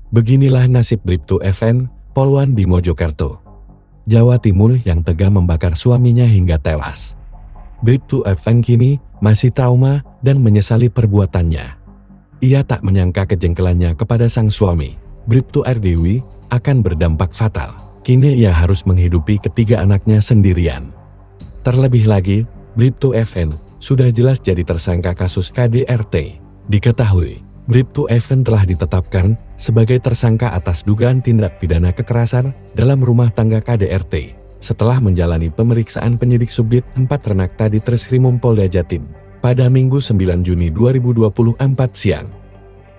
Beginilah nasib Bribtu FN, poluan di Mojokerto, Jawa Timur yang tega membakar suaminya hingga tewas. Bribtu FN kini masih trauma dan menyesali perbuatannya. Ia tak menyangka kejengkelannya kepada sang suami, Bribtu R. Dewi, akan berdampak fatal. Kini ia harus menghidupi ketiga anaknya sendirian. Terlebih lagi, Bribtu FN sudah jelas jadi tersangka kasus KDRT. Diketahui, Bribtu FN telah ditetapkan sebagai tersangka atas dugaan tindak pidana kekerasan dalam rumah tangga KDRT setelah menjalani pemeriksaan penyidik Subdit 4 Renakta di Treskrimum Polda Jatim pada Minggu 9 Juni 2024 siang.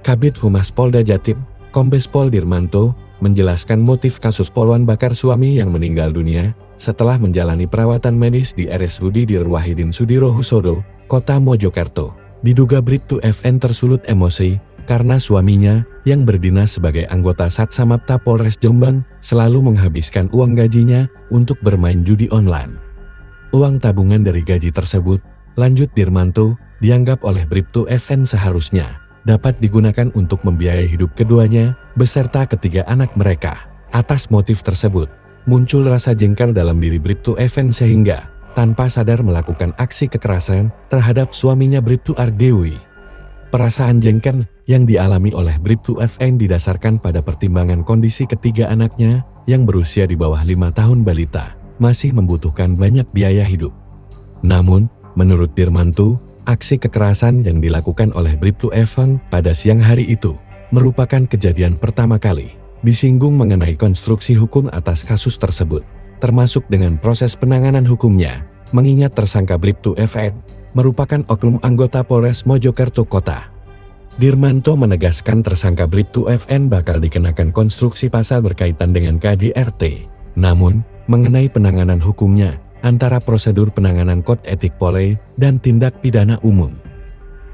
Kabid Humas Polda Jatim, Kombes Pol Dirmanto, menjelaskan motif kasus poluan bakar suami yang meninggal dunia setelah menjalani perawatan medis di RSUD Dir Wahidin Sudirohusodo, Kota Mojokerto. Diduga Bribtu FN tersulut emosi karena suaminya yang berdinas sebagai anggota Satsamapta Polres Jombang selalu menghabiskan uang gajinya untuk bermain judi online. Uang tabungan dari gaji tersebut, lanjut Dirmanto, dianggap oleh Bribtu FN seharusnya dapat digunakan untuk membiayai hidup keduanya beserta ketiga anak mereka. Atas motif tersebut, muncul rasa jengkel dalam diri Bribtu FN sehingga tanpa sadar melakukan aksi kekerasan terhadap suaminya Bribtu R. Dewi. Perasaan jengkel yang dialami oleh Bribtu FN didasarkan pada pertimbangan kondisi ketiga anaknya yang berusia di bawah 5 tahun balita, masih membutuhkan banyak biaya hidup. Namun, menurut Dirmanto, aksi kekerasan yang dilakukan oleh Bribtu FN pada siang hari itu merupakan kejadian pertama kali. Disinggung mengenai konstruksi hukum atas kasus tersebut, termasuk dengan proses penanganan hukumnya, mengingat tersangka Bribtu FN merupakan oknum anggota Polres Mojokerto Kota. Dirmanto menegaskan tersangka Bribtu FN bakal dikenakan konstruksi pasal berkaitan dengan KDRT. Namun, mengenai penanganan hukumnya, antara prosedur penanganan kode etik Polri dan tindak pidana umum.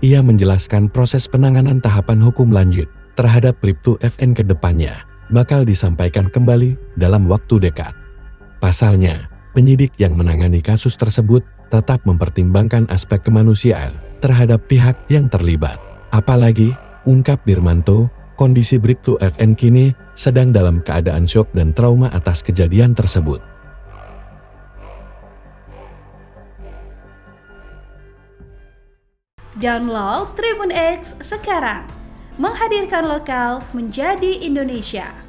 Ia menjelaskan proses penanganan tahapan hukum lanjut terhadap Bribtu FN ke depannya bakal disampaikan kembali dalam waktu dekat. Pasalnya, penyidik yang menangani kasus tersebut tetap mempertimbangkan aspek kemanusiaan terhadap pihak yang terlibat. Apalagi, ungkap Dirmanto, kondisi Bribtu FN kini sedang dalam keadaan syok dan trauma atas kejadian tersebut. Download Tribun X sekarang, menghadirkan lokal menjadi Indonesia.